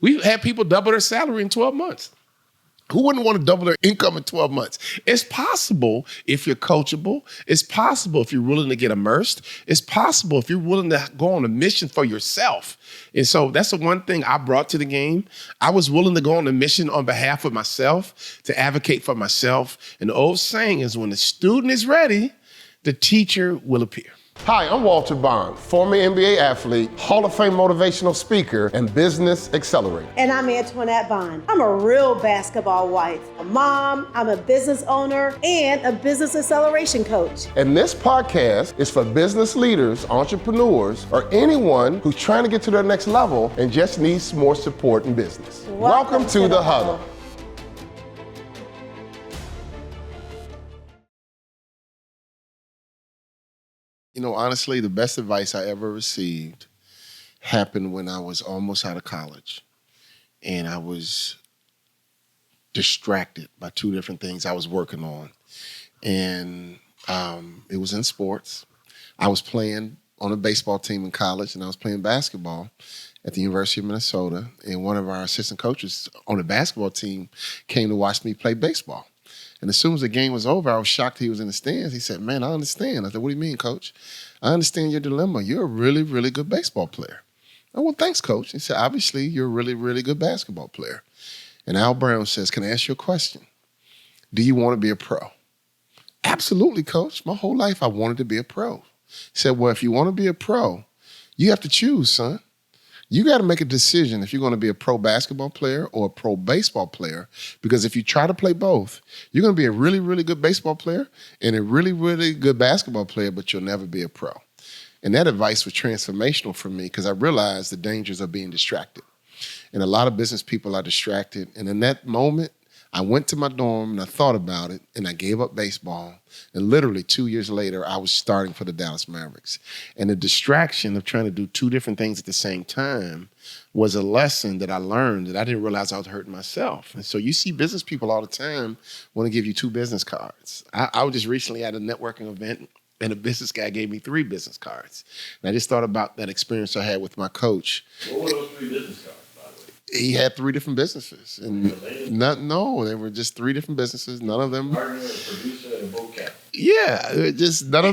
We've had people double their salary in 12 months. Who wouldn't want to double their income in 12 months? It's possible if you're coachable. It's possible if you're willing to get immersed. It's possible if you're willing to go on a mission for yourself. And so that's the one thing I brought to the game. I was willing to go on a mission on behalf of myself, to advocate for myself. And the old saying is, when the student is ready, the teacher will appear. Hi, I'm Walter Bond, former NBA athlete, Hall of Fame motivational speaker, and business accelerator. And I'm Antoinette Bond. I'm a real basketball wife, a mom, I'm a business owner, and a business acceleration coach. And this podcast is for business leaders, entrepreneurs, or anyone who's trying to get to their next level and just needs more support in business. Welcome to the Huddle. You know, honestly, the best advice I ever received happened when I was almost out of college. And I was distracted by two different things I was working on. And it was in sports. I was playing on a baseball team in college, and I was playing basketball at the University of Minnesota. And one of our assistant coaches on the basketball team came to watch me play baseball. And as soon as the game was over, I was shocked he was in the stands. He said, "Man, I understand." I said, "What do you mean, Coach?" "I understand your dilemma. You're a really, really good baseball player." "Oh, well, thanks, Coach." He said, "Obviously, you're a really, really good basketball player." And Al Brown says, "Can I ask you a question? Do you want to be a pro?" "Absolutely, Coach. My whole life I wanted to be a pro." He said, "Well, if you want to be a pro, you have to choose, son. You got to make a decision if you're going to be a pro basketball player or a pro baseball player, because if you try to play both, you're going to be a really, really good baseball player and a really, really good basketball player, but you'll never be a pro." And that advice was transformational for me because I realized the dangers of being distracted. And a lot of business people are distracted. And in that moment, I went to my dorm and I thought about it and I gave up baseball. And literally 2 years later, I was starting for the Dallas Mavericks. And the distraction of trying to do two different things at the same time was a lesson that I learned that I didn't realize I was hurting myself. And so you see business people all the time want to give you 2 business cards. I was just recently at a networking event and a business guy gave me 3 business cards. And I just thought about that experience I had with my coach. What were those 3 business cards? He had 3 different businesses, and no, they were just 3 different businesses. None of them. Partner, a producer, and a vocab. Yeah, just none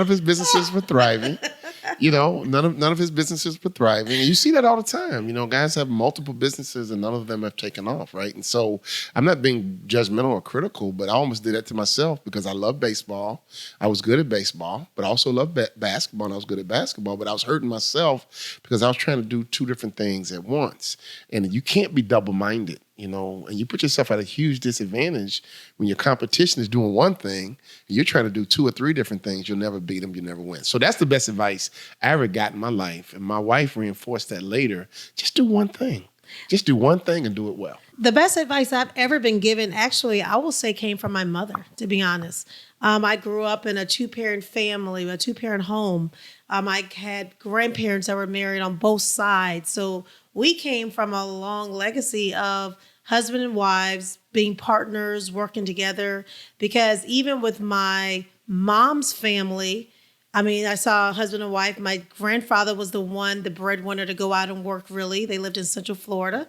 of his businesses were thriving. You know, none of his businesses were thriving. And you see that all the time. You know, guys have multiple businesses and none of them have taken off, right? And so I'm not being judgmental or critical, but I almost did that to myself because I love baseball. I was good at baseball, but I also loved basketball, and I was good at basketball, but I was hurting myself because I was trying to do 2 different things at once. And you can't be double-minded. You know, and you put yourself at a huge disadvantage when your competition is doing one thing and you're trying to do 2 or 3 different things. You'll never beat them. You'll never win. So that's the best advice I ever got in my life. And my wife reinforced that later. Just do one thing. Just do one thing and do it well. The best advice I've ever been given, actually, I will say came from my mother, to be honest. I grew up in a 2-parent family, a 2-parent home. I had grandparents that were married on both sides. So we came from a long legacy of husband and wives being partners, working together. Because even with my mom's family, I mean, I saw a husband and wife. My grandfather was the breadwinner to go out and work, really. They lived in Central Florida,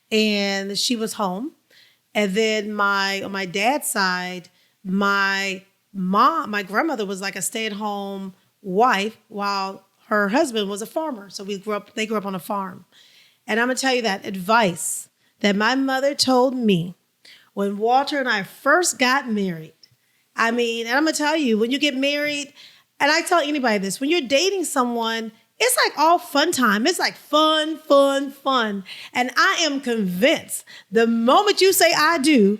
and she was home. And then on my dad's side, my grandmother was like a stay-at-home wife while her husband was a farmer. So they grew up on a farm. And I'm going to tell you that advice that my mother told me when Walter and I first got married. I mean, and I'm going to tell you, when you get married, and I tell anybody this, when you're dating someone, it's like all fun time. It's like fun, fun, fun. And I am convinced the moment you say I do,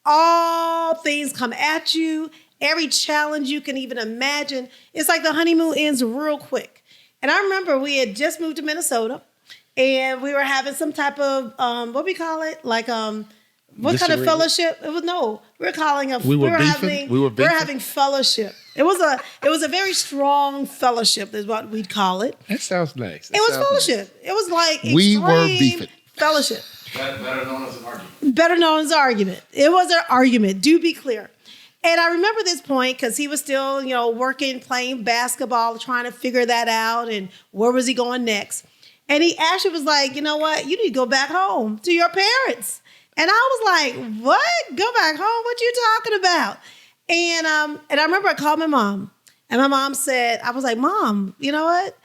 all things come at you, every challenge you can even imagine. It's like the honeymoon ends real quick. And I remember we had just moved to Minnesota. And we were having some type of what we call it, like what kind of fellowship? We were having fellowship. It was a very strong fellowship, is what we'd call it. That sounds nice. It was fellowship. Nice. It was like we were beefing. Fellowship. Better known as an argument. Better known as an argument. It was an argument. Do be clear. And I remember this point because he was still, working, playing basketball, trying to figure that out, and where was he going next. And he actually was like, you know what? You need to go back home to your parents. And I was like, what? Go back home? What you talking about? And I remember I called my mom. And my mom said, I was like, Mom, you know what?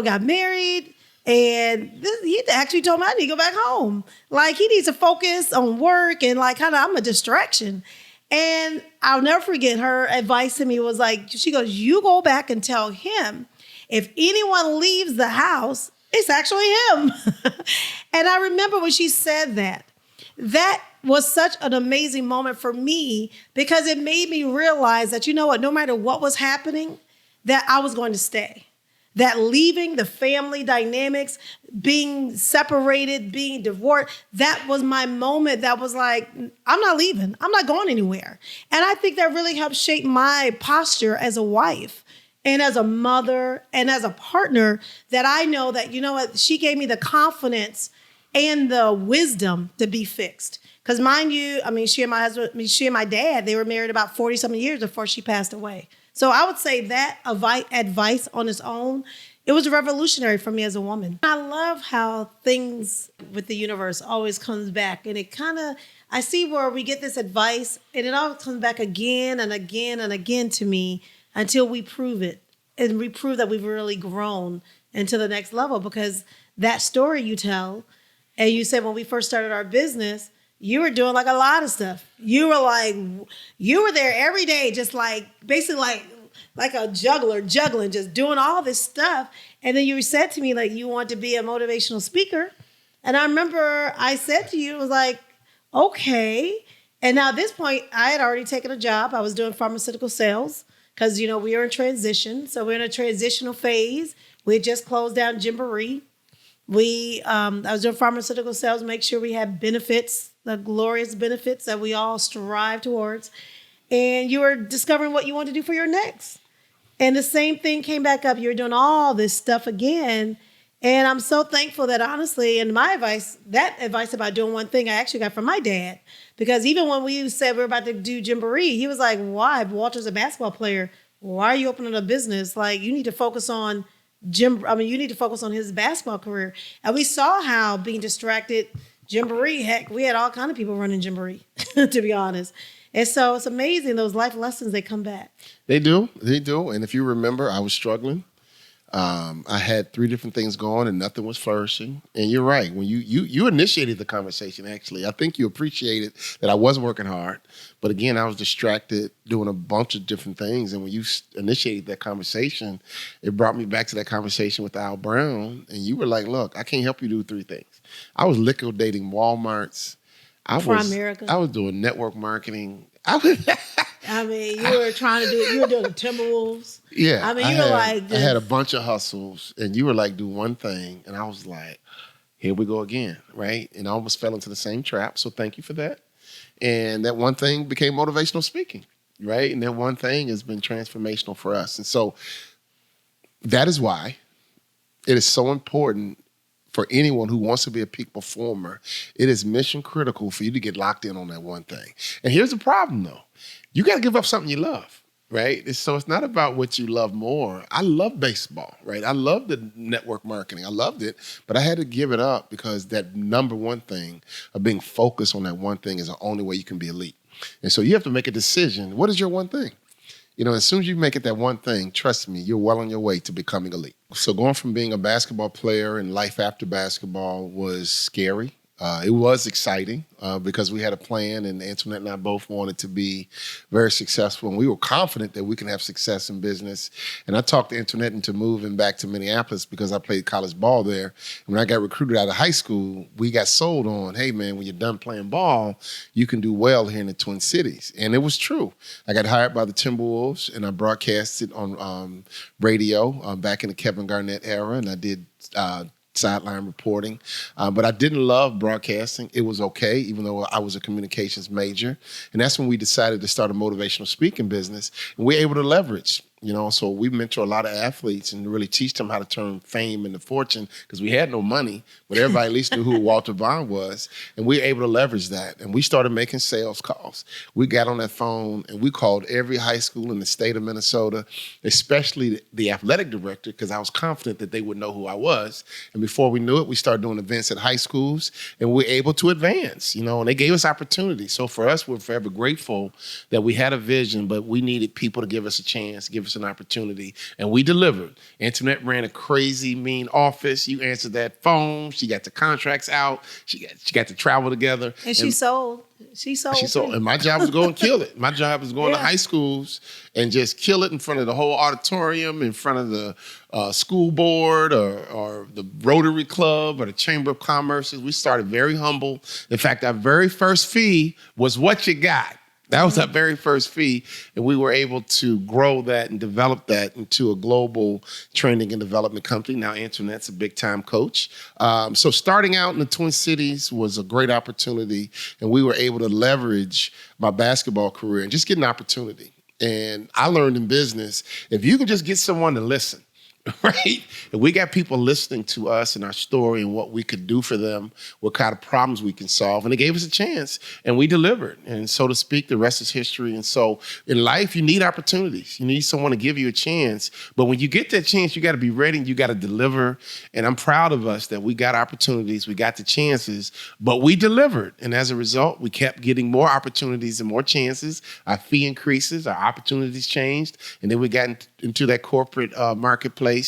Got married. And he actually told me I need to go back home. Like, he needs to focus on work and like kind of I'm a distraction. And I'll never forget her advice to me was like, she goes, you go back and tell him if anyone leaves the house, it's actually him. And I remember when she said that was such an amazing moment for me because it made me realize that, you know what, no matter what was happening, that I was going to stay. That leaving the family dynamics, being separated, being divorced, that was my moment that was like, I'm not leaving. I'm not going anywhere. And I think that really helped shape my posture as a wife and as a mother and as a partner, that I know that, you know what, she gave me the confidence and the wisdom to be fixed. Because mind you, I mean, she and my dad, they were married about 40-something years before she passed away. So I would say that advice on its own, it was revolutionary for me as a woman. I love how things with the universe always comes back. And it kind of, I see where we get this advice and it always comes back again and again and again to me until we prove it. And we prove that we've really grown into the next level. Because that story you tell, and you said when we first started our business, you were doing like a lot of stuff. You were there every day, just like basically like a juggler, juggling, just doing all this stuff. And then you said to me, like, you want to be a motivational speaker. And I remember I said to you, it was like, okay. And now at this point, I had already taken a job. I was doing pharmaceutical sales because, we were in transition. So we're in a transitional phase. We had just closed down Gymboree. I was doing pharmaceutical sales, make sure we had benefits, the glorious benefits that we all strive towards. And you were discovering what you want to do for your next. And the same thing came back up. You were doing all this stuff again. And I'm so thankful that honestly, and that advice about doing one thing I actually got from my dad. Because even when we said we were about to do Gymboree, he was like, why? Walter's a basketball player. Why are you opening a business? Like, you need to focus on you need to focus on his basketball career. And we saw how being distracted, Gymboree, heck, we had all kind of people running Gymboree, to be honest. And so it's amazing, those life lessons, they come back. They do. And if you remember, I was struggling. I had 3 different things going and nothing was flourishing. And you're right. When you initiated the conversation, actually, I think you appreciated that I was working hard. But again, I was distracted doing a bunch of different things. And when you initiated that conversation, it brought me back to that conversation with Al Brown. And you were like, look, I can't help you do 3 things. I was liquidating Walmarts. I was doing network marketing. You were doing the Timberwolves. Yeah. I had a bunch of hustles and you were like, do one thing. And I was like, here we go again, right? And I almost fell into the same trap. So thank you for that. And that one thing became motivational speaking, right? And that one thing has been transformational for us. And so that is why it is so important for anyone who wants to be a peak performer. It is mission critical for you to get locked in on that one thing. And here's the problem though. You got to give up something you love, right? So it's not about what you love more. I love baseball, right? I love the network marketing. I loved it, but I had to give it up because that number one thing of being focused on that one thing is the only way you can be elite. And so you have to make a decision. What is your one thing? As soon as you make it that one thing, trust me, you're well on your way to becoming elite. So going from being a basketball player and life after basketball was scary. It was exciting because we had a plan and Antoinette and I both wanted to be very successful. And we were confident that we can have success in business. And I talked Antoinette into moving back to Minneapolis because I played college ball there. And when I got recruited out of high school, we got sold on, hey, man, when you're done playing ball, you can do well here in the Twin Cities. And it was true. I got hired by the Timberwolves and I broadcasted on radio back in the Kevin Garnett era. And I did sideline reporting. But I didn't love broadcasting. It was okay, even though I was a communications major. And that's when we decided to start a motivational speaking business. And we were able to leverage So we mentor a lot of athletes and really teach them how to turn fame into fortune because we had no money, but everybody at least knew who Walter Bond was. And we were able to leverage that. And we started making sales calls. We got on that phone and we called every high school in the state of Minnesota, especially the athletic director, because I was confident that they would know who I was. And before we knew it, we started doing events at high schools and we were able to advance, and they gave us opportunities. So for us, we're forever grateful that we had a vision, but we needed people to give us a chance, give us an opportunity, and we delivered. Antoinette ran a crazy, mean office. You answered that phone. She got the contracts out. She got to travel together. And she sold. She sold. And my job was to go and kill it. My job was going to high schools and just kill it in front of the whole auditorium, in front of the school board or the Rotary Club or the Chamber of Commerce. We started very humble. In fact, our very first fee was what you got. That was our very first fee, and we were able to grow that and develop that into a global training and development company. Now Antoinette's a big-time coach. So starting out in the Twin Cities was a great opportunity, and we were able to leverage my basketball career and just get an opportunity. And I learned in business, if you can just get someone to listen, right? And we got people listening to us and our story and what we could do for them, what kind of problems we can solve. And they gave us a chance and we delivered. And so to speak, the rest is history. And so in life, you need opportunities. You need someone to give you a chance. But when you get that chance, you got to be ready and you got to deliver. And I'm proud of us that we got opportunities, we got the chances, but we delivered. And as a result, we kept getting more opportunities and more chances. Our fee increases, our opportunities changed. And then we got into that corporate marketplace.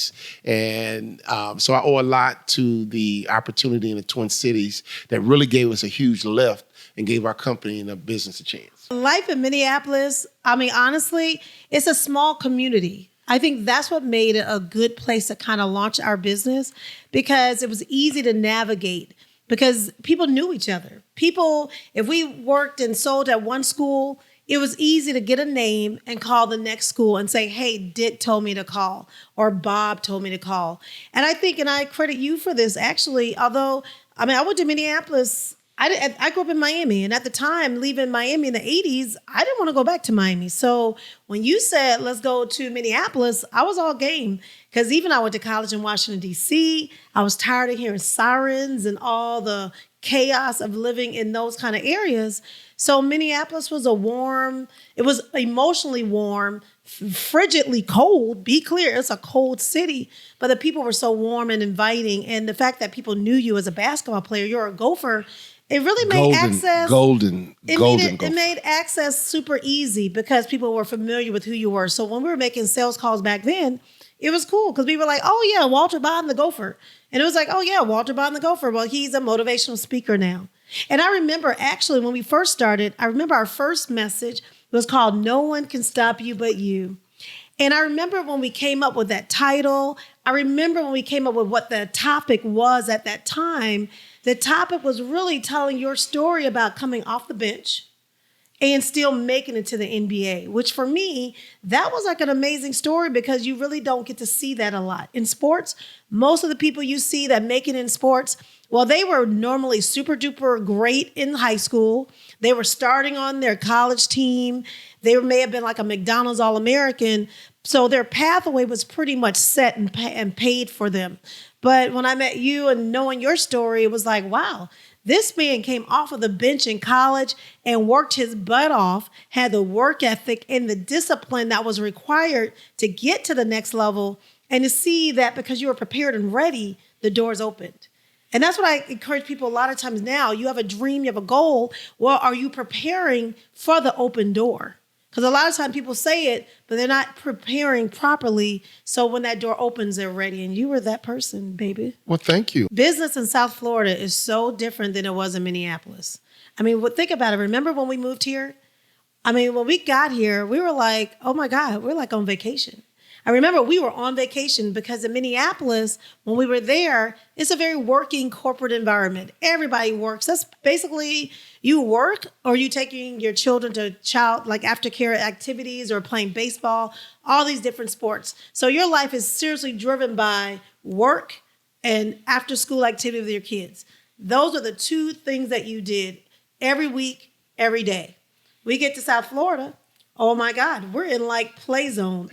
And so I owe a lot to the opportunity in the Twin Cities that really gave us a huge lift and gave our company and our business a chance. Life in Minneapolis, honestly, it's a small community. I think that's what made it a good place to kind of launch our business because it was easy to navigate because people knew each other. People, if we worked and sold at one school, it was easy to get a name and call the next school and say, hey, Dick told me to call or Bob told me to call. And I think, and I credit you for this actually, although, I went to Minneapolis. I grew up in Miami. And at the time, leaving Miami in the 80s, I didn't want to go back to Miami. So when you said, let's go to Minneapolis, I was all game. Because even I went to college in Washington, D.C. I was tired of hearing sirens and all the chaos of living in those kind of areas. So Minneapolis was it was emotionally warm, frigidly cold. Be clear, it's a cold city, but the people were so warm and inviting. And the fact that people knew you as a basketball player, you're a gopher, it really made it made access super easy because people were familiar with who you were. So when we were making sales calls back then, it was cool because we were like, oh yeah, Walter Bond the Gopher. And it was like, oh yeah, Walter Bond the Gopher. Well, he's a motivational speaker now. And I remember actually when we first started, our first message was called No One Can Stop You But You. And I remember when we came up with that title, I remember when we came up with what the topic was at that time, the topic was really telling your story about coming off the bench and still making it to the NBA, which for me, that was like an amazing story because you really don't get to see that a lot. In sports, most of the people you see that make it in sports, well, they were normally super duper great in high school. They were starting on their college team. They may have been like a McDonald's All-American. So their pathway was pretty much set and paid for them. But when I met you and knowing your story, it was like, wow, this man came off of the bench in college and worked his butt off, had the work ethic and the discipline that was required to get to the next level. And to see that because you were prepared and ready, the doors opened. And that's what I encourage people a lot of times now. You have a dream, you have a goal. Well, are you preparing for the open door? Because a lot of times people say it, but they're not preparing properly. So when that door opens, they're ready. And you were that person, baby. Well, thank you. Business in South Florida is so different than it was in Minneapolis. Think about it. Remember when we moved here? When we got here, we were like, oh my God, we're like on vacation. I remember we were on vacation because in Minneapolis, when we were there, it's a very working corporate environment. Everybody works. That's basically you work or you taking your children to aftercare activities or playing baseball, all these different sports. So your life is seriously driven by work and after school activity with your kids. Those are the two things that you did every week, every day. We get to South Florida. Oh my God, we're in like play zone.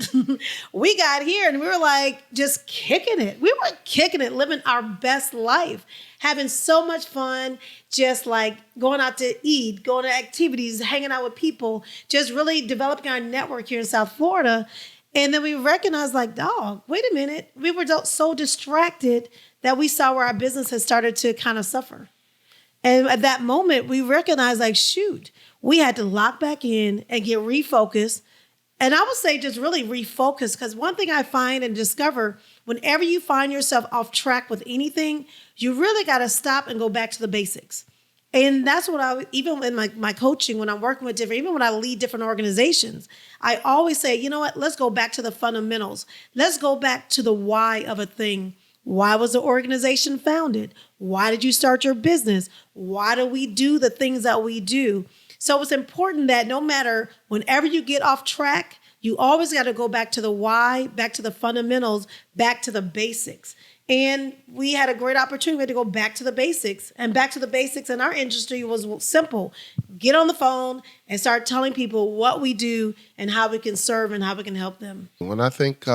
We got here and we were like just kicking it. We were kicking it, living our best life, having so much fun, just like going out to eat, going to activities, hanging out with people, just really developing our network here in South Florida. And then we recognized like, dog, wait a minute. We were so distracted that we saw where our business had started to kind of suffer. And at that moment, we recognized like, shoot, we had to lock back in and get refocused. And I would say just really refocus, because one thing I find and discover, whenever you find yourself off track with anything, you really got to stop and go back to the basics. And that's what even in my coaching, when I'm working with even when I lead different organizations, I always say, you know what, let's go back to the fundamentals. Let's go back to the why of a thing. Why was the organization founded? Why did you start your business? Why do we do the things that we do? So it's important that no matter whenever you get off track, you always got to go back to the why, back to the fundamentals, back to the basics. And we had a great opportunity. We had to go back to the basics. And back to the basics in our industry was simple. Get on the phone and start telling people what we do and how we can serve and how we can help them. When I think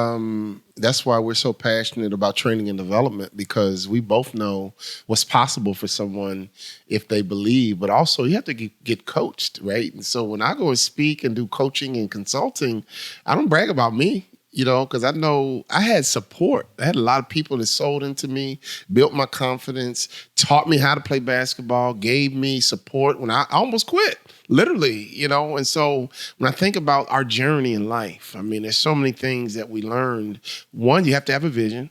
that's why we're so passionate about training and development, because we both know what's possible for someone if they believe, but also you have to get coached, right? And so when I go and speak and do coaching and consulting, I don't brag about me. Because I know I had support. I had a lot of people that sold into me, built my confidence, taught me how to play basketball, gave me support when I almost quit, literally, And so when I think about our journey in life, I mean, there's so many things that we learned. One, you have to have a vision,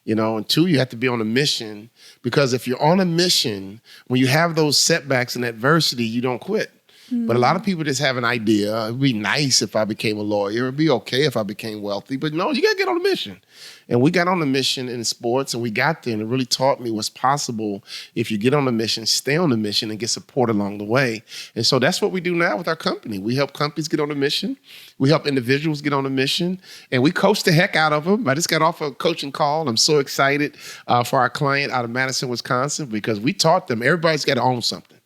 and two, you have to be on a mission, because if you're on a mission, when you have those setbacks and adversity, you don't quit. But a lot of people just have an idea. It'd be nice if I became a lawyer. It'd be okay if I became wealthy. But no, you got to get on a mission. And we got on a mission in sports, and we got there, and it really taught me what's possible if you get on a mission, stay on the mission, and get support along the way. And so that's what we do now with our company. We help companies get on a mission. We help individuals get on a mission, and we coach the heck out of them. I just got off a coaching call. I'm so excited for our client out of Madison, Wisconsin, because we taught them everybody's got to own something.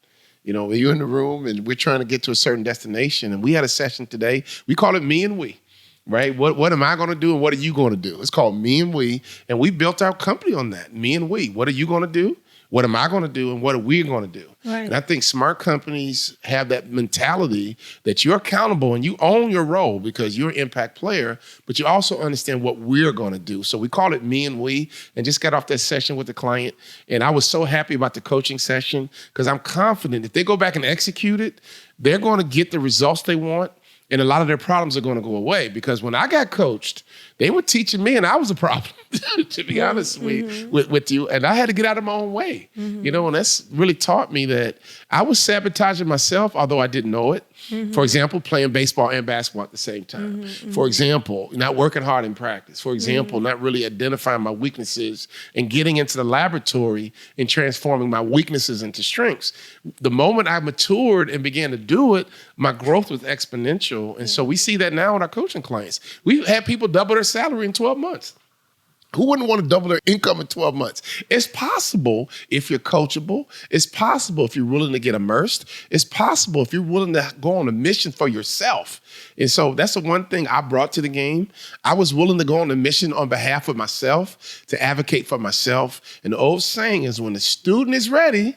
When you're in the room and we're trying to get to a certain destination, and we had a session today, we call it Me and We, right? What am I going to do and what are you going to do? It's called Me and We, and we built our company on that, Me and We. What are you going to do? What am I going to do? And what are we going to do? Right. And I think smart companies have that mentality that you're accountable and you own your role because you're an impact player, but you also understand what we're going to do. So we call it Me and We, and just got off that session with the client. And I was so happy about the coaching session because I'm confident if they go back and execute it, they're going to get the results they want. And a lot of their problems are going to go away, because when I got coached, they were teaching me and I was a problem, to be honest with you. And I had to get out of my own way, and that's really taught me that I was sabotaging myself, although I didn't know it. For example, playing baseball and basketball at the same time. For example, not working hard in practice. For example, not really identifying my weaknesses and getting into the laboratory and transforming my weaknesses into strengths. The moment I matured and began to do it, my growth was exponential. And so we see that now with our coaching clients. We've had people double their salary in 12 months. Who wouldn't want to double their income in 12 months? It's possible if you're coachable. It's possible if you're willing to get immersed. It's possible if you're willing to go on a mission for yourself. And so that's the one thing I brought to the game. I was willing to go on a mission on behalf of myself, to advocate for myself. And the old saying is, when the student is ready,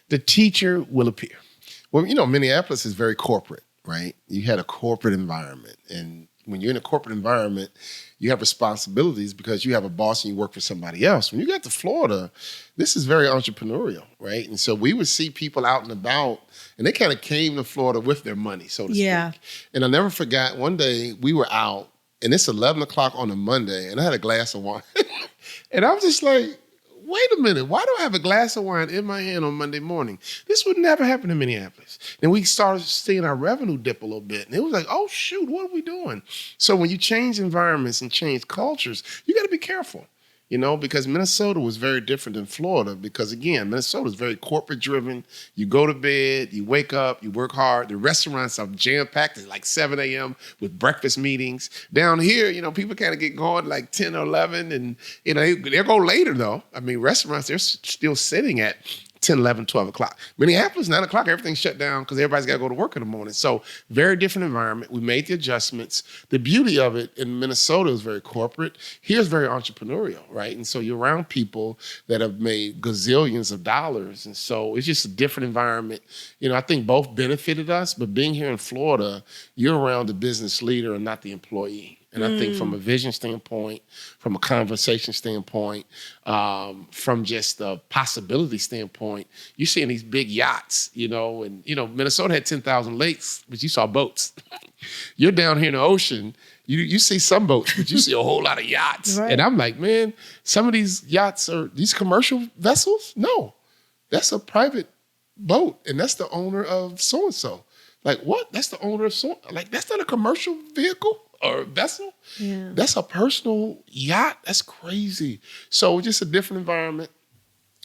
the teacher will appear. Well, Minneapolis is very corporate, right? You had a corporate environment. And when you're in a corporate environment, you have responsibilities because you have a boss and you work for somebody else. When you get to Florida, this is very entrepreneurial, right? And so we would see people out and about, and they kind of came to Florida with their money, so to speak. And I never forgot, one day we were out, and it's 11 o'clock on a Monday, and I had a glass of wine. And I was just like, wait a minute, why do I have a glass of wine in my hand on Monday morning? This would never happen in Minneapolis. And we started seeing our revenue dip a little bit. And it was like, oh, shoot, what are we doing? So when you change environments and change cultures, you got to be careful, because Minnesota was very different than Florida because, again, Minnesota is very corporate driven. You go to bed, you wake up, you work hard. The restaurants are jam-packed at like 7 a.m. with breakfast meetings. Down here, people kind of get going like 10 or 11, and, they go later, though. I mean, restaurants, they're still sitting at 10, 11, 12 o'clock. Minneapolis, 9 o'clock, everything's shut down because everybody's got to go to work in the morning. So very different environment. We made the adjustments. The beauty of it in Minnesota is very corporate. Here's very entrepreneurial, right? And so you're around people that have made gazillions of dollars. And so it's just a different environment. You know, I think both benefited us, but being here in Florida, you're around the business leader and not the employee. And I think from a vision standpoint, from a conversation standpoint, from just a possibility standpoint, you're seeing these big yachts, you know, and, you know, Minnesota had 10,000 lakes, but you saw boats. You're down here in the ocean, you see some boats, but you see a whole lot of yachts. Right. And I'm like, man, some of these yachts are these commercial vessels? No, that's a private boat, and that's the owner of so-and-so. Like, what? That's the owner of like, that's not a commercial vehicle or vessel. Yeah. That's a personal yacht. That's crazy. So just a different environment.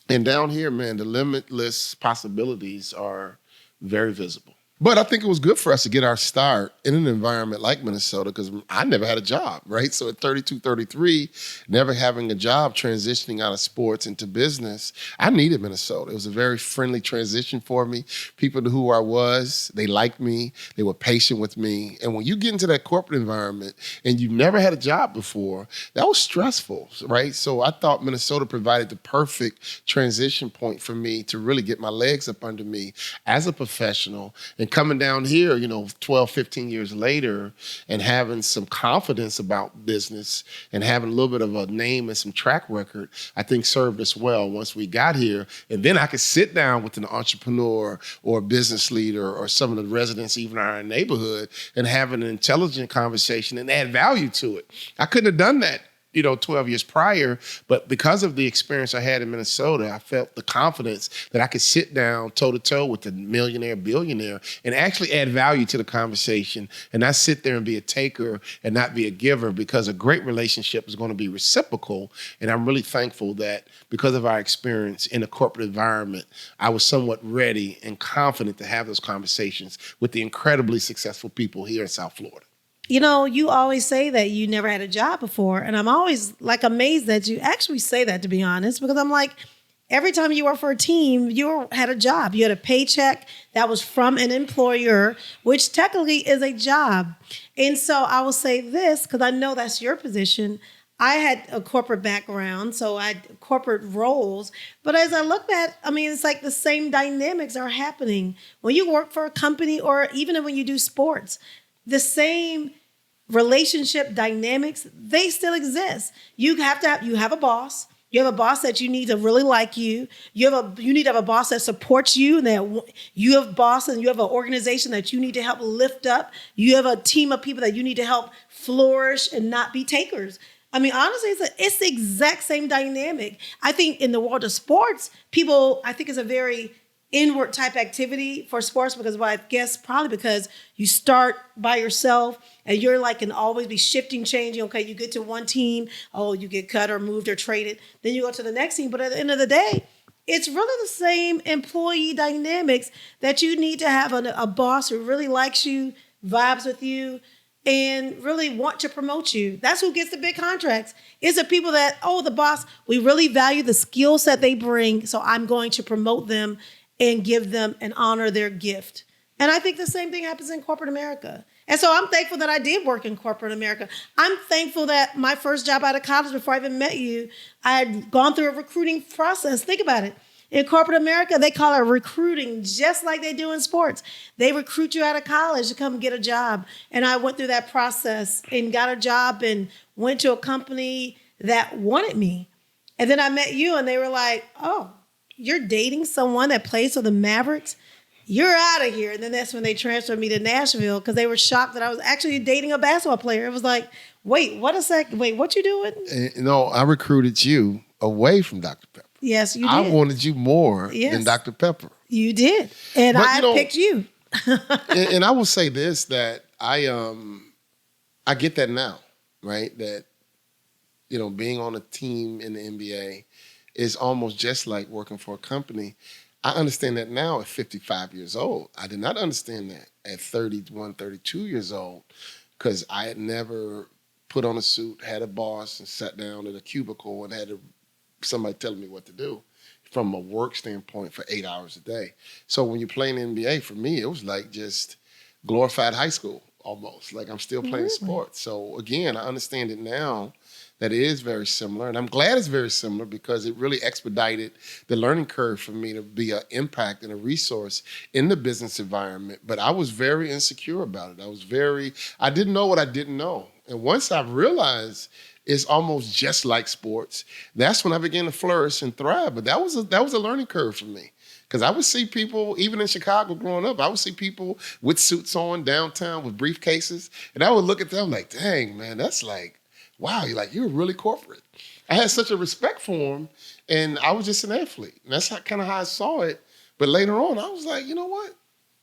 And down here, man, the limitless possibilities are very visible. But I think it was good for us to get our start in an environment like Minnesota because I never had a job, right? So at 32, 33, never having a job, transitioning out of sports into business, I needed Minnesota. It was a very friendly transition for me. People knew who I was. They liked me. They were patient with me. And when you get into that corporate environment and you've never had a job before, that was stressful, right? So I thought Minnesota provided the perfect transition point for me to really get my legs up under me as a professional. And coming down here, you know, 12, 15 years later and having some confidence about business and having a little bit of a name and some track record, I think served us well once we got here. And then I could sit down with an entrepreneur or a business leader or some of the residents even in our neighborhood and have an intelligent conversation and add value to it. I couldn't have done that, you know, 12 years prior, but because of the experience I had in Minnesota, I felt the confidence that I could sit down toe-to-toe with a millionaire, billionaire, and actually add value to the conversation and not sit there and be a taker and not be a giver, because a great relationship is going to be reciprocal. And I'm really thankful that because of our experience in a corporate environment, I was somewhat ready and confident to have those conversations with the incredibly successful people here in South Florida. You know, you always say that you never had a job before. And I'm always like amazed that you actually say that, to be honest, because I'm like, every time you work for a team, you had a job. You had a paycheck that was from an employer, which technically is a job. And so I will say this, because I know that's your position. I had a corporate background, so I had corporate roles. But as I look at, I mean, it's like the same dynamics are happening when you work for a company or even when you do sports. The same relationship dynamics, they still exist. You have a boss. You have a boss that you need to really like you. You need to have a boss that supports you, and that you have boss and you have an organization that you need to help lift up. You have a team of people that you need to help flourish and not be takers. I mean, honestly, it's the exact same dynamic. I think in the world of sports, I think it's a very inward type activity for sports, because I guess probably because you start by yourself and you're like can always be shifting, changing. Okay, you get to one team, oh, you get cut or moved or traded. Then you go to the next team. But at the end of the day, it's really the same employee dynamics that you need to have a boss who really likes you, vibes with you, and really want to promote you. That's who gets the big contracts. It's the people that, the boss, we really value the skill set they bring, so I'm going to promote them and give them and honor their gift. And I think the same thing happens in corporate America. And so I'm thankful that I did work in corporate America. I'm thankful that my first job out of college, before I even met you, I had gone through a recruiting process. Think about it. In corporate America, they call it recruiting, just like they do in sports. They recruit you out of college to come get a job. And I went through that process and got a job and went to a company that wanted me. And then I met you and they were like, oh, you're dating someone that plays for the Mavericks? You're out of here. And then that's when they transferred me to Nashville because they were shocked that I was actually dating a basketball player. It was like, wait, what you doing? No, I recruited you away from Dr. Pepper. Yes, you did. I wanted you more than Dr. Pepper. You did. And I picked you. and I will say this, that I get that now, right? That, being on a team in the NBA is almost just like working for a company. I understand that now at 55 years old. I did not understand that at 31, 32 years old, because I had never put on a suit, had a boss, and sat down at a cubicle and had somebody telling me what to do. from a work standpoint for 8 hours a day. So when you're playing NBA, for me, it was like just glorified high school almost. Like I'm still playing sports. So again, I understand it now that it is very similar. And I'm glad it's very similar because it really expedited the learning curve for me to be an impact and a resource in the business environment. But I was very insecure about it. I didn't know what I didn't know. And once I realized it's almost just like sports, that's when I began to flourish and thrive. But that was a learning curve for me. Because I would see people, even in Chicago growing up, I would see people with suits on downtown with briefcases. And I would look at them like, dang, man, that's like, wow, you're really corporate. I had such a respect for them, and I was just an athlete. And that's kind of how I saw it. But later on, I was like, you know what?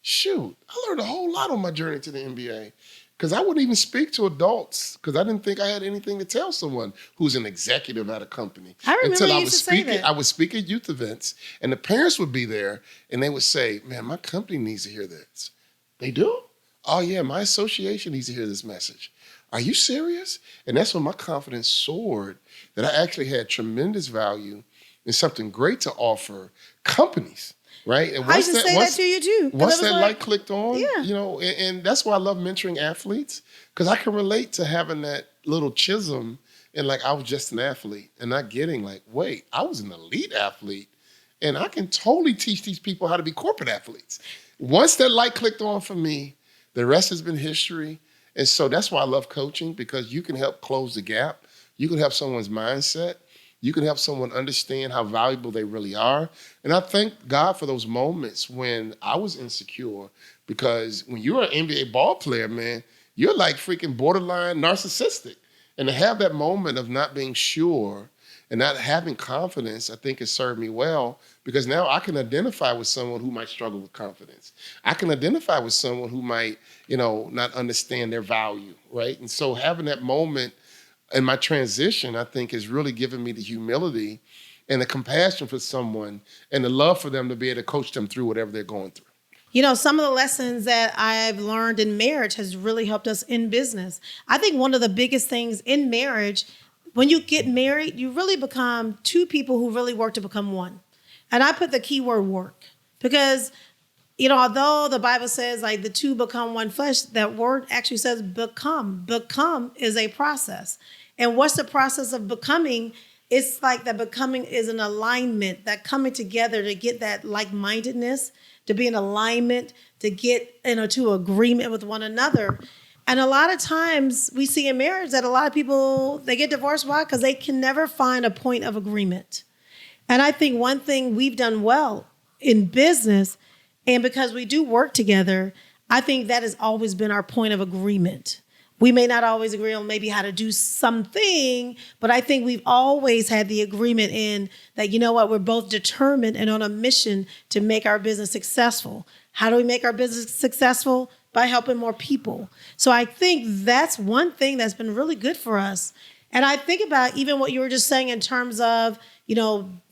Shoot, I learned a whole lot on my journey to the NBA. Because I wouldn't even speak to adults because I didn't think I had anything to tell someone who's an executive at a company. I remember you used to say that. I would speak at youth events, and the parents would be there, and they would say, man, my company needs to hear this. They do? Oh, yeah, my association needs to hear this message. Are you serious? And that's when my confidence soared, that I actually had tremendous value and something great to offer companies. Right? And I used to say that to you too. Once that light clicked on, and that's why I love mentoring athletes, because I can relate to having that little chism and like I was just an athlete and not getting like, wait, I was an elite athlete and I can totally teach these people how to be corporate athletes. Once that light clicked on for me, the rest has been history. And so that's why I love coaching, because you can help close the gap. You can help someone's mindset. You can help someone understand how valuable they really are. And I thank God for those moments when I was insecure, because when you're an NBA ball player, man, you're like freaking borderline narcissistic. And to have that moment of not being sure and not having confidence, I think has served me well, because now I can identify with someone who might struggle with confidence. I can identify with someone who might, not understand their value, right? And so having that moment and my transition, I think, has really given me the humility and the compassion for someone and the love for them to be able to coach them through whatever they're going through. Some of the lessons that I've learned in marriage has really helped us in business. I think one of the biggest things in marriage, when you get married, you really become two people who really work to become one. And I put the key word work, because although the Bible says like the two become one flesh, that word actually says become. Become is a process. And what's the process of becoming? It's like that becoming is an alignment, that coming together to get that like-mindedness, to be in alignment, to get to agreement with one another. And a lot of times we see in marriage that a lot of people, they get divorced. Why? Because they can never find a point of agreement. And I think one thing we've done well in business, and because we do work together, I think that has always been our point of agreement. We may not always agree on maybe how to do something, but I think we've always had the agreement in that, we're both determined and on a mission to make our business successful. How do we make our business successful? By helping more people. So I think that's one thing that's been really good for us. And I think about even what you were just saying in terms of,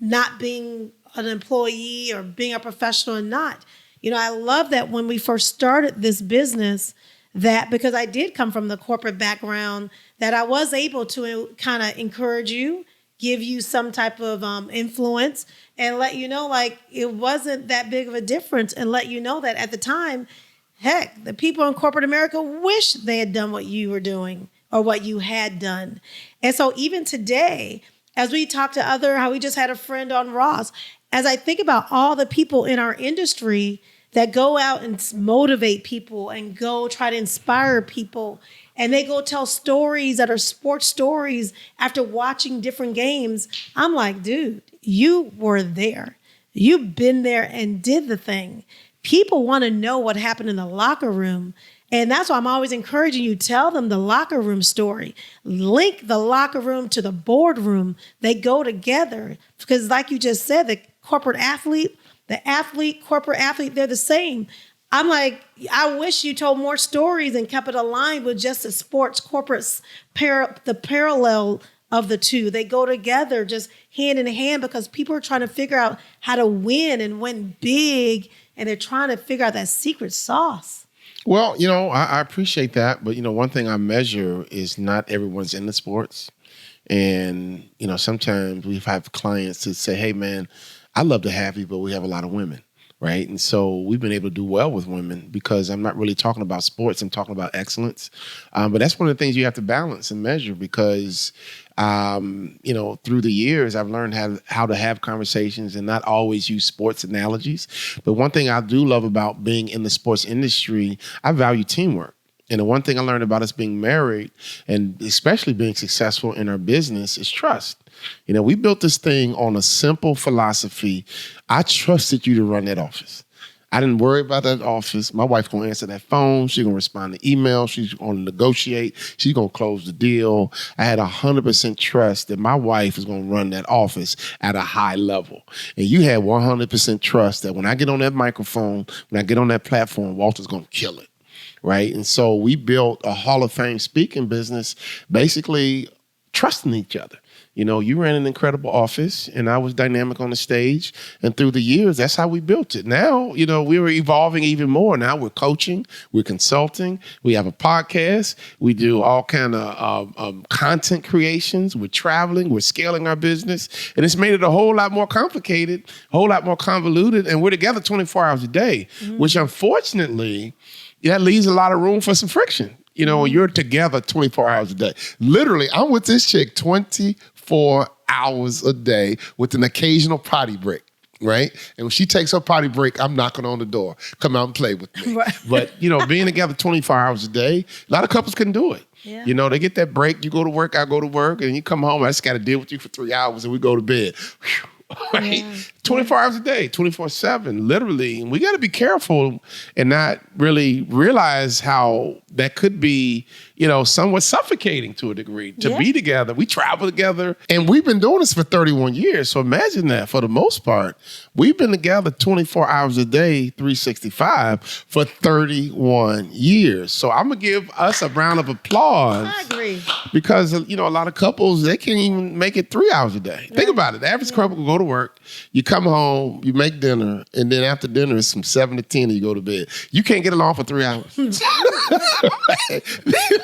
not being an employee or being a professional and not. I love that when we first started this business, that because I did come from the corporate background, that I was able to kind of encourage you, give you some type of influence, and let you know like it wasn't that big of a difference, and let you know that at the time, heck, the people in corporate America wish they had done what you were doing or what you had done. And so even today, as we talk to how we just had a friend on Ross, as I think about all the people in our industry that go out and motivate people and go try to inspire people, and they go tell stories that are sports stories after watching different games, I'm like, dude, you were there. You've been there and did the thing. People want to know what happened in the locker room. And that's why I'm always encouraging you, tell them the locker room story. Link the locker room to the boardroom. They go together. Because like you just said, the corporate athlete, corporate athlete, they're the same. I'm like, I wish you told more stories and kept it aligned with just the sports corporates, the parallel of the two. They go together just hand in hand, because people are trying to figure out how to win and win big. And they're trying to figure out that secret sauce. Well, I appreciate that. But, one thing I measure is not everyone's in the sports. And, sometimes we have clients that say, hey, man, I love to have people, but we have a lot of women, right? And so we've been able to do well with women because I'm not really talking about sports. I'm talking about excellence. But that's one of the things you have to balance and measure because, through the years, I've learned how to have conversations and not always use sports analogies. But one thing I do love about being in the sports industry, I value teamwork. And the one thing I learned about us being married and especially being successful in our business is trust. We built this thing on a simple philosophy. I trusted you to run that office. I didn't worry about that office. My wife going to answer that phone. She's going to respond to email. She's going to negotiate. She's going to close the deal. I had 100% trust that my wife is going to run that office at a high level. And you had 100% trust that when I get on that microphone, when I get on that platform, Walter's going to kill it. Right. And so we built a Hall of Fame speaking business, basically trusting each other. You ran an incredible office and I was dynamic on the stage. And through the years, that's how we built it. Now, we were evolving even more. Now we're coaching, we're consulting, we have a podcast, we do all kind of content creations, we're traveling, we're scaling our business. And it's made it a whole lot more complicated, a whole lot more convoluted. And we're together 24 hours a day, which unfortunately, that leaves a lot of room for some friction. You're together 24 hours a day. Literally, I'm with this chick 24 hours a day with an occasional potty break, right? And when she takes her potty break, I'm knocking on the door. Come out and play with me. Right. But, being together 24 hours a day, a lot of couples couldn't do it. Yeah. They get that break. You go to work, I go to work, and you come home, I just got to deal with you for 3 hours, and we go to bed. Whew. Right? Yeah. 24 hours a day, 24/7, literally. And we got to be careful and not really realize how that could be, somewhat suffocating to a degree to be together. We travel together and we've been doing this for 31 years. So imagine that for the most part, we've been together 24 hours a day, 365 for 31 years. So I'm going to give us a round of applause. I agree. Because, a lot of couples, they can't even make it 3 hours a day. Think about it. The average couple will go to work, you come home, you make dinner, and then after dinner, it's from 7 to 10 and you go to bed. You can't get along for 3 hours.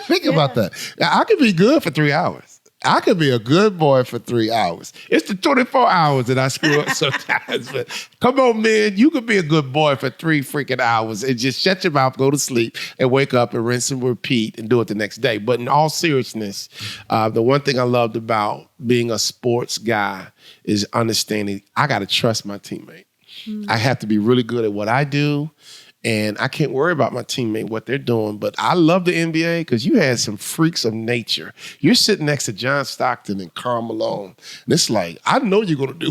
Think about that. Now, I could be good for 3 hours. I could be a good boy for 3 hours. It's the 24 hours that I screw up sometimes. But come on, man. You could be a good boy for 3 freaking hours and just shut your mouth, go to sleep, and wake up and rinse and repeat and do it the next day. But in all seriousness, the one thing I loved about being a sports guy is understanding I got to trust my teammate. I have to be really good at what I do. And I can't worry about my teammate, what they're doing. But I love the NBA because you had some freaks of nature. You're sitting next to John Stockton and Karl Malone. And it's like, I know you're going to do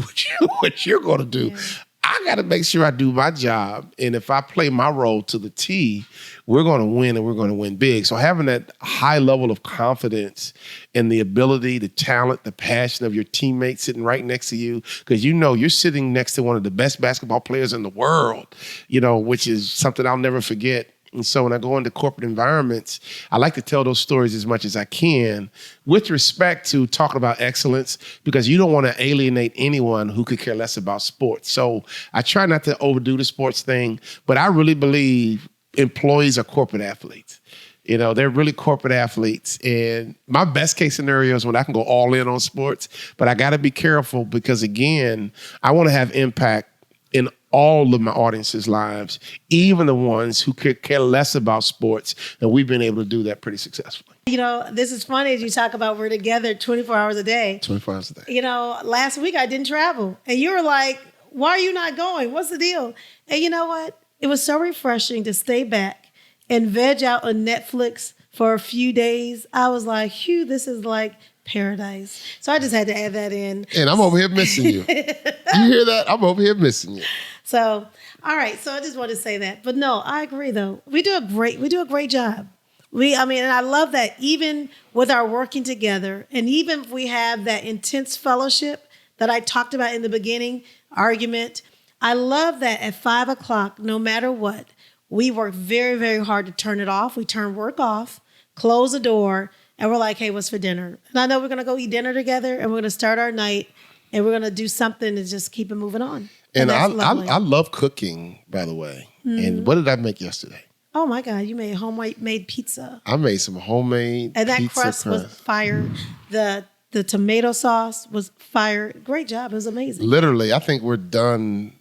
what you're going to do. Yeah. I got to make sure I do my job. And if I play my role to the T, we're going to win and we're going to win big. So having that high level of confidence in the ability, the talent, the passion of your teammates sitting right next to you, because you're sitting next to one of the best basketball players in the world, which is something I'll never forget. And so when I go into corporate environments, I like to tell those stories as much as I can with respect to talking about excellence, because you don't want to alienate anyone who could care less about sports. So I try not to overdo the sports thing, but I really believe employees are corporate athletes. They're really corporate athletes. And my best case scenario is when I can go all in on sports, but I got to be careful because, again, I want to have impact in all of my audience's lives, even the ones who could care less about sports. And we've been able to do that pretty successfully. This is funny as you talk about we're together 24 hours a day. 24 hours a day. Last week I didn't travel. And you were like, why are you not going? What's the deal? And you know what? It was so refreshing to stay back and veg out on Netflix for a few days. I was like, phew, this is like paradise. So I just had to add that in. And I'm over here missing you. You hear that? I'm over here missing you. So, all right. So I just want to say that. But no, I agree though. We do a great job. And I love that even with our working together, and even if we have that intense fellowship that I talked about in the beginning, argument, I love that at 5 o'clock, no matter what, we work very, very hard to turn it off. We turn work off, close the door, and we're like, hey, what's for dinner? And I know we're going to go eat dinner together, and we're going to start our night, and we're going to do something to just keep it moving on. And I love cooking, by the way. Mm-hmm. And what did I make yesterday? Oh, my God. You made homemade pizza. I made some homemade and that pizza crust was fire. The The tomato sauce was fire. Great job. It was amazing. Literally, I think we're done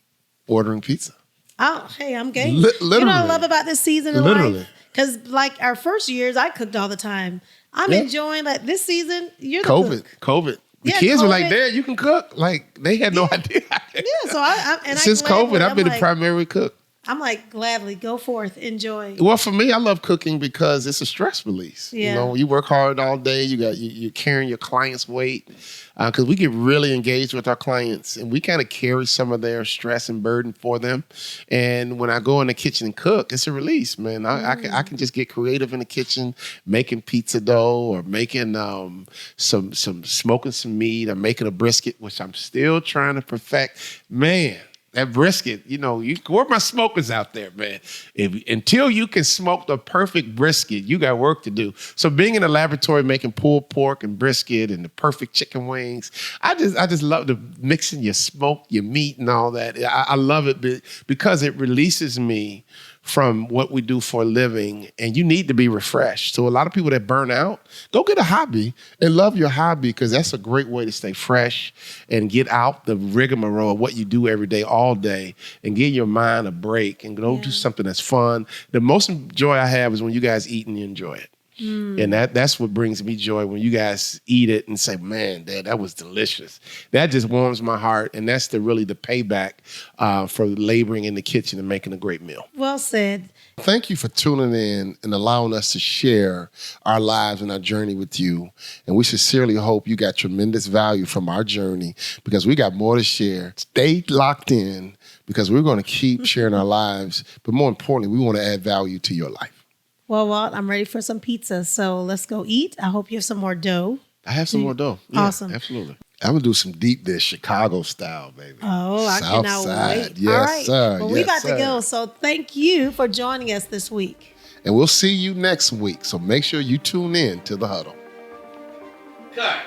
ordering pizza. Oh, hey, I'm game. Literally. You know what I love about this season of Literally. life? Because like our first years, I cooked all the time. I'm enjoying like this season. You're the COVID. The Yeah, kids were like, COVID. "Dad, you can cook." Like they had no idea. Yeah, so I Since COVID, I've been a primary cook. I'm like, gladly go forth, enjoy. Well, for me, I love cooking because it's a stress release. Yeah. You know, you work hard all day. You're carrying your clients' weight because we get really engaged with our clients, and we kind of carry some of their stress and burden for them. And when I go in the kitchen and cook, it's a release, man. I can just get creative in the kitchen, making pizza dough or making some smoking some meat or making a brisket, which I'm still trying to perfect, man. That brisket, where my smokers out there, man? Until you can smoke the perfect brisket, you got work to do. So being in the laboratory making pulled pork and brisket and the perfect chicken wings, I just love the mixing your smoke, your meat and all that. I love it because it releases me from what we do for a living, and you need to be refreshed. So a lot of people that burn out, go get a hobby and love your hobby because that's a great way to stay fresh and get out the rigmarole of what you do every day, all day, and give your mind a break and go do something that's fun. The most joy I have is when you guys eat and you enjoy it. And that's what brings me joy when you guys eat it and say, man, Dad, that was delicious. That just warms my heart. And that's really the payback for laboring in the kitchen and making a great meal. Well said. Thank you for tuning in and allowing us to share our lives and our journey with you. And we sincerely hope you got tremendous value from our journey because we got more to share. Stay locked in because we're going to keep sharing our lives. But more importantly, we want to add value to your life. Well, Walt, I'm ready for some pizza. So let's go eat. I hope you have some more dough. I have some more dough. Yeah, Awesome. Absolutely. I'm going to do some deep dish, Chicago style, baby. Oh, I South cannot side. wait. Yes, All right. sir. Well, we Yes, about sir. to go. So thank you for joining us this week. And we'll see you next week. So make sure you tune in to the Huddle. Cut.